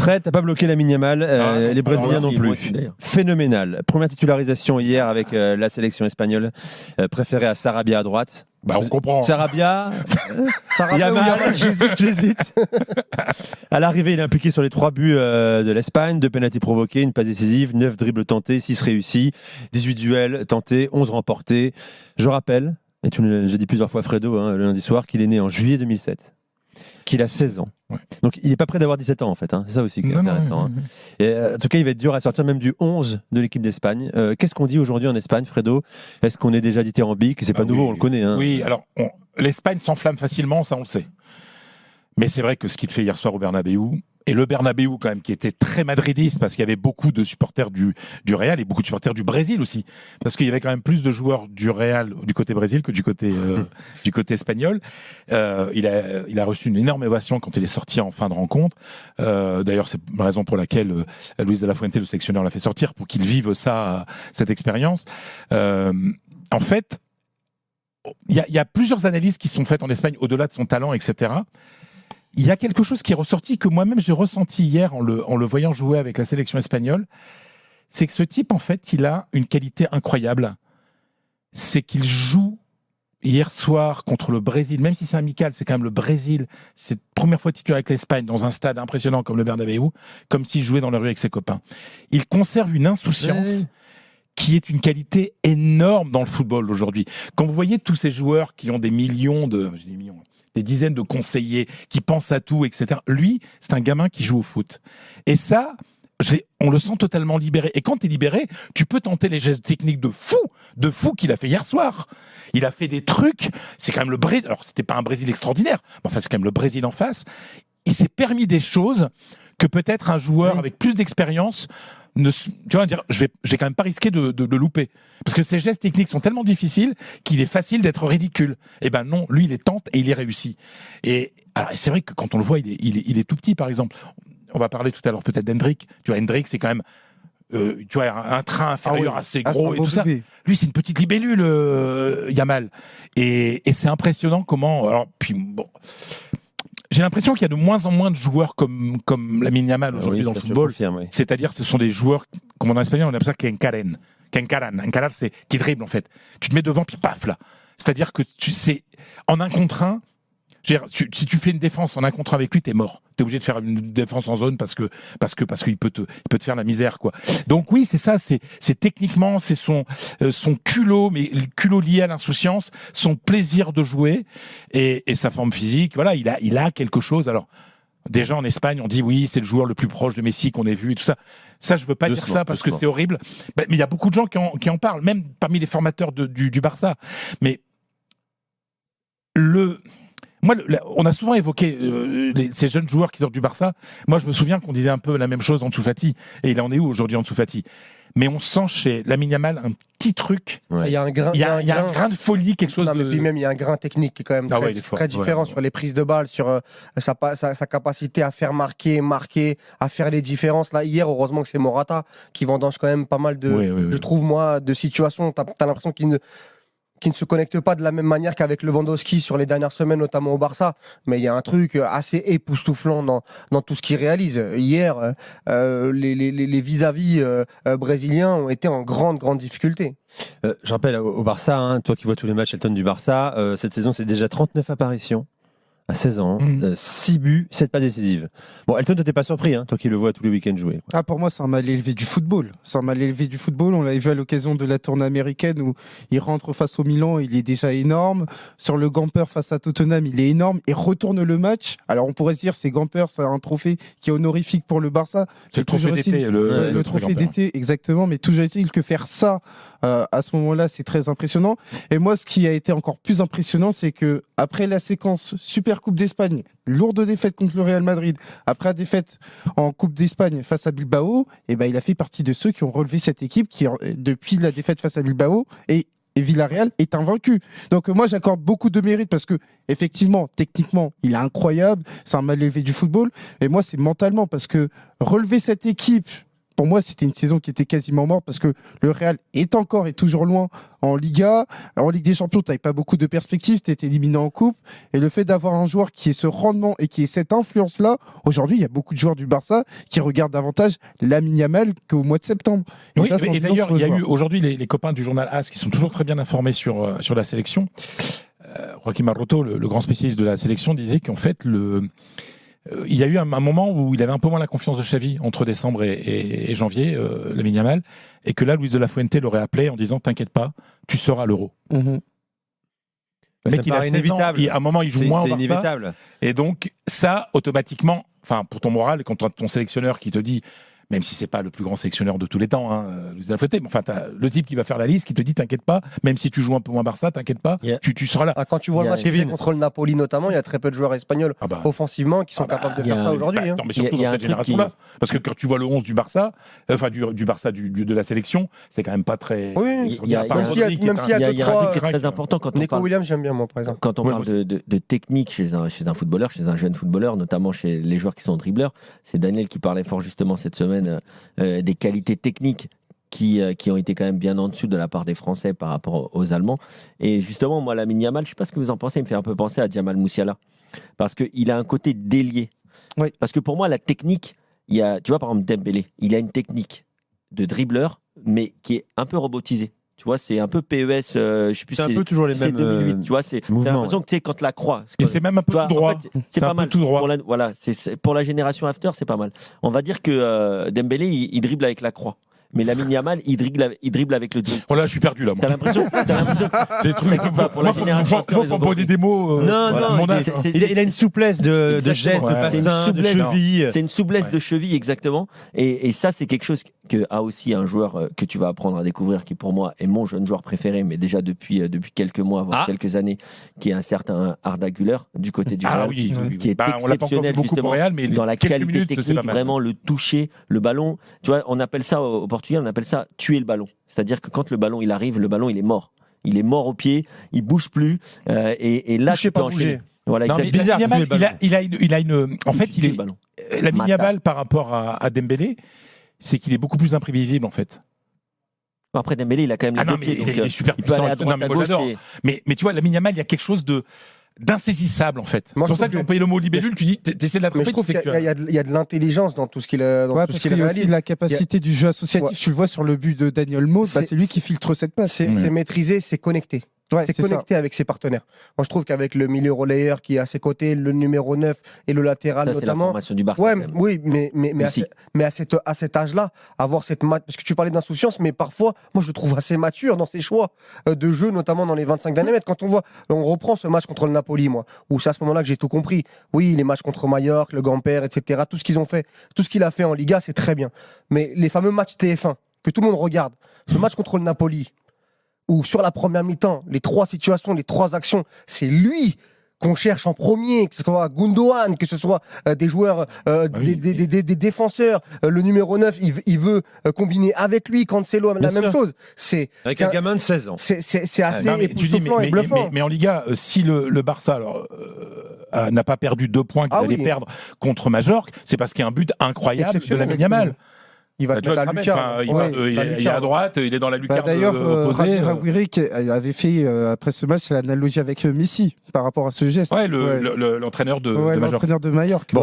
Fred, t'as pas bloqué Lamine Yamal, les Brésiliens non plus. Phénoménal. Première titularisation hier avec la sélection espagnole, préférée à Sarabia à droite. Bah, on comprend. Sarabia, Yamal, j'hésite. À l'arrivée, il est impliqué sur les 3 buts de l'Espagne, 2 pénaltys provoqués, une passe décisive, 9 dribbles tentés, 6 réussis, 18 duels tentés, 11 remportés. Je rappelle, et j'ai dit plusieurs fois Fredo le lundi soir, qu'il est né en juillet 2007, qu'il a 16 ans. Ouais. Donc il n'est pas prêt d'avoir 17 ans en fait, c'est ça aussi qui est intéressant. Non. Et, en tout cas, il va être dur à sortir même du 11 de l'équipe d'Espagne. Qu'est-ce qu'on dit aujourd'hui en Espagne, Fredo? Est-ce qu'on est déjà dithyrambique? C'est pas nouveau, on le connaît. Oui, alors l'Espagne s'enflamme facilement, ça on le sait. Mais c'est vrai que ce qu'il fait hier soir au Bernabéu, et le Bernabéu quand même qui était très madridiste parce qu'il y avait beaucoup de supporters du Real et beaucoup de supporters du Brésil aussi, parce qu'il y avait quand même plus de joueurs du Real du côté Brésil que du côté espagnol. Il a reçu une énorme ovation quand il est sorti en fin de rencontre. D'ailleurs, c'est la raison pour laquelle Luis de la Fuente, le sélectionneur, l'a fait sortir, pour qu'il vive cette expérience. En fait, il y a plusieurs analyses qui sont faites en Espagne au-delà de son talent, etc. Il y a quelque chose qui est ressorti, que moi-même j'ai ressenti hier en le voyant jouer avec la sélection espagnole, c'est que ce type, en fait, il a une qualité incroyable. C'est qu'il joue hier soir contre le Brésil, même si c'est amical, c'est quand même le Brésil. C'est la première fois titulaire avec l'Espagne dans un stade impressionnant comme le Bernabéu, comme s'il jouait dans la rue avec ses copains. Il conserve une insouciance qui est une qualité énorme dans le football aujourd'hui. Quand vous voyez tous ces joueurs qui ont des dizaines de conseillers, qui pensent à tout, etc. Lui, c'est un gamin qui joue au foot. Et ça, on le sent totalement libéré. Et quand tu es libéré, tu peux tenter les gestes techniques de fou qu'il a fait hier soir. Il a fait des trucs, c'est quand même le Brésil, alors c'était pas un Brésil extraordinaire, mais enfin c'est quand même le Brésil en face. Il s'est permis des choses que peut-être un joueur avec plus d'expérience tu vas dire, je vais quand même pas risquer de louper. Parce que ces gestes techniques sont tellement difficiles qu'il est facile d'être ridicule. Et ben non, lui, il les tente et il les réussit. Et c'est vrai que quand on le voit, il est tout petit, par exemple. On va parler tout à l'heure peut-être d'Hendrick. Tu vois, Hendrick, c'est quand même un train inférieur assez gros et tout ça. Lui, c'est une petite libellule, Yamal. Et c'est impressionnant comment... Alors, puis bon... J'ai l'impression qu'il y a de moins en moins de joueurs comme Lamine Yamal aujourd'hui dans le football. C'est-à-dire, ce sont des joueurs, comme en espagnol, on appelle ça qu'encaran. Encarar, c'est qui dribble en fait. Tu te mets devant, puis paf là. C'est-à-dire que tu sais, en 1 contre 1, si tu fais une défense en 1 contre 1 avec lui, t'es mort. T'es obligé de faire une défense en zone parce qu'il peut te faire la misère, quoi. Donc oui, c'est ça. C'est techniquement, c'est son culot, mais le culot lié à l'insouciance, son plaisir de jouer et sa forme physique. Voilà, il a quelque chose. Alors. Déjà en Espagne, on dit oui, c'est le joueur le plus proche de Messi qu'on ait vu et tout ça. Ça, je veux pas dire ça parce que c'est horrible. Mais il y a beaucoup de gens qui en parlent, même parmi les formateurs du Barça. Mais on a souvent évoqué ces jeunes joueurs qui sortent du Barça. Moi, je me souviens qu'on disait un peu la même chose Ansu Fati. Et il en est où aujourd'hui, Ansu Fati? Mais on sent chez Lamine Yamal un petit truc. Ouais. Il y a un grain, un grain de folie, quelque chose de... Et puis même, il y a un grain technique qui est quand même très différent sur les prises de balles, sur sa capacité à faire marquer, à faire les différences. Là, hier, heureusement que c'est Morata qui vendange quand même pas mal je trouve, moi, de situations. Tu as l'impression qu'il ne se connecte pas de la même manière qu'avec Lewandowski sur les dernières semaines, notamment au Barça. Mais il y a un truc assez époustouflant dans tout ce qu'il réalise. Hier, les vis-à-vis brésiliens ont été en grande difficulté. Je rappelle au Barça, toi qui vois tous les matchs Elton du Barça, cette saison c'est déjà 39 apparitions à 16 ans, 6 buts, 7 passes décisives. Bon, Elton, t'es pas surpris, toi qui le vois tous les week-ends jouer. Pour moi, c'est un mal élevé du football. On l'avait vu à l'occasion de la tournée américaine où il rentre face au Milan, il est déjà énorme. Sur le Gamper face à Tottenham, il est énorme et retourne le match. Alors, on pourrait se dire, c'est Gamper, c'est un trophée qui est honorifique pour le Barça. C'est le trophée d'été. Le trophée d'été, exactement. Mais toujours est-il que faire ça à ce moment-là, c'est très impressionnant. Et moi, ce qui a été encore plus impressionnant, c'est que après la séquence Super Coupe d'Espagne, lourde défaite contre le Real Madrid, après la défaite en Coupe d'Espagne face à Bilbao, il a fait partie de ceux qui ont relevé cette équipe qui, depuis la défaite face à Bilbao, et Villarreal est invaincu. Donc moi, j'accorde beaucoup de mérite parce que effectivement, techniquement, il est incroyable, c'est un mal élevé du football. Et moi, c'est mentalement parce que relever cette équipe pour moi, c'était une saison qui était quasiment morte parce que le Real est encore et toujours loin en Liga. En Ligue des Champions, tu n'avais pas beaucoup de perspectives, tu étais éliminé en Coupe. Et le fait d'avoir un joueur qui ait ce rendement et qui ait cette influence-là, aujourd'hui, il y a beaucoup de joueurs du Barça qui regardent davantage Lamine Yamal qu'au mois de septembre. Et, ça, et d'ailleurs, il y a eu aujourd'hui les copains du journal AS qui sont toujours très bien informés sur la sélection. Joaquim Marroto, le grand spécialiste de la sélection, disait qu'en fait, il y a eu un moment où il avait un peu moins la confiance de Xavi entre décembre et janvier, Lamine Yamal, et que là, Luis de la Fuente l'aurait appelé en disant « T'inquiète pas, tu seras à l'Euro ». Mais il a inévitable. À un moment, il joue moins au Barça. C'est inévitable. Et donc, ça, automatiquement, pour ton moral, quand ton sélectionneur qui te dit, même si c'est pas le plus grand sélectionneur de tous les temps, Luis de la Fuente, mais enfin, t'as le type qui va faire la liste, qui te dit, t'inquiète pas, même si tu joues un peu moins Barça, t'inquiète pas, tu seras là. Quand tu vois le match contre le Napoli notamment, il y a très peu de joueurs espagnols offensivement qui sont capables de faire ça aujourd'hui. Non, mais surtout dans cette génération-là. Parce que quand tu vois le 11 du Barça, du Barça de la sélection, c'est quand même pas très. Oui, il y a un truc qui est très important quand on Nico parle. Williams, j'aime bien moi par exemple. Quand on parle de technique chez un footballeur, chez un jeune footballeur, notamment chez les joueurs qui sont dribbleurs, c'est Daniel qui parlait fort justement cette semaine des qualités techniques qui ont été quand même bien en dessous de la part des Français par rapport aux Allemands. Et justement, moi, Lamine Yamal, je ne sais pas ce que vous en pensez, il me fait un peu penser à Jamal Musiala. Parce qu'il a un côté délié. Oui. Parce que pour moi, la technique, tu vois, par exemple, Dembélé, il a une technique de dribbleur, mais qui est un peu robotisée. Tu vois, c'est un peu PES, je sais plus. C'est un peu toujours les mêmes 2008, tu vois, t'as l'impression que tu sais, quand la croix. Et c'est même un peu tout droit. En fait, c'est pas mal. Tout droit. Voilà, pour la génération after, c'est pas mal. On va dire que Dembélé, il dribble avec la croix. Mais Lamine Yamal, il dribble avec le joystick. Oh là, je suis perdu là. Moi. T'as l'impression. C'est des trucs. Pour la génération after, Moi, pour des démos. Non, il a une souplesse de geste, de bassin, de cheville. C'est une souplesse de cheville, exactement. Et ça, c'est quelque chose que a aussi un joueur que tu vas apprendre à découvrir, qui pour moi est mon jeune joueur préféré, mais déjà depuis quelques mois, voire quelques années, qui est un certain Arda Güler du côté du Real, qui est exceptionnel justement Real, mais dans la qualité minutes, technique, vraiment le toucher, le ballon. Tu vois, on appelle ça au Portugal, on appelle ça tuer le ballon. C'est-à-dire que quand le ballon il arrive, le ballon il est mort. Il est mort au pied, il bouge plus, et là tu peux enchaîner. Voilà, non, exactement. Il a une. En fait, il est. Lamine Yamal par rapport à Dembélé, c'est qu'il est beaucoup plus imprévisible en fait. Après Dembélé, il a quand même les deux pieds, il est super puissant. Mais tu vois, Lamine Yamal, il y a quelque chose d'insaisissable en fait. C'est pour ça que j'ai employé le mot libellule, tu dis, t'essaies de l'attraper. Je trouve qu'il y a de l'intelligence dans tout ce qu'il parce qu'il y a aussi la capacité du jeu associatif. Tu le vois sur le but de Daniel Olmo, c'est lui qui filtre cette passe. C'est maîtrisé, c'est connecté. C'est connecté avec ses partenaires. Moi, je trouve qu'avec le milieu relayeur qui est à ses côtés, le numéro 9 et le latéral notamment. C'est la formation du Barça. Oui, mais à cet âge-là, avoir cette parce que tu parlais d'insouciance, mais parfois, moi, je le trouve assez mature dans ses choix de jeu, notamment dans les 25 derniers mètres. Quand on reprend ce match contre le Napoli, moi, où c'est à ce moment-là que j'ai tout compris. Oui, les matchs contre Mallorca, le Gamper, etc. Tout ce qu'ils ont fait, tout ce qu'il a fait en Liga, c'est très bien. Mais les fameux matchs TF1 que tout le monde regarde, ce match contre le Napoli, où sur la première mi-temps, les trois situations, les trois actions, c'est lui qu'on cherche en premier, que ce soit Gundogan, que ce soit des joueurs, des défenseurs, le numéro 9, il veut combiner avec lui, Cancelo, la même chose. Avec un gamin de 16 ans. C'est assez époustouflant et bluffant. Mais en Liga, si le Barça n'a pas perdu 2 points qu'il allait perdre contre Majorque, c'est parce qu'il y a un but incroyable de Lamine Yamal. Il va te mettre à lucarne. Il est à droite, il est dans la lucarne. D'ailleurs, Raguiri avait fait après ce match l'analogie avec Messi par rapport à ce geste. Ouais, l'entraîneur de Majorque. L'entraîneur de Majorque.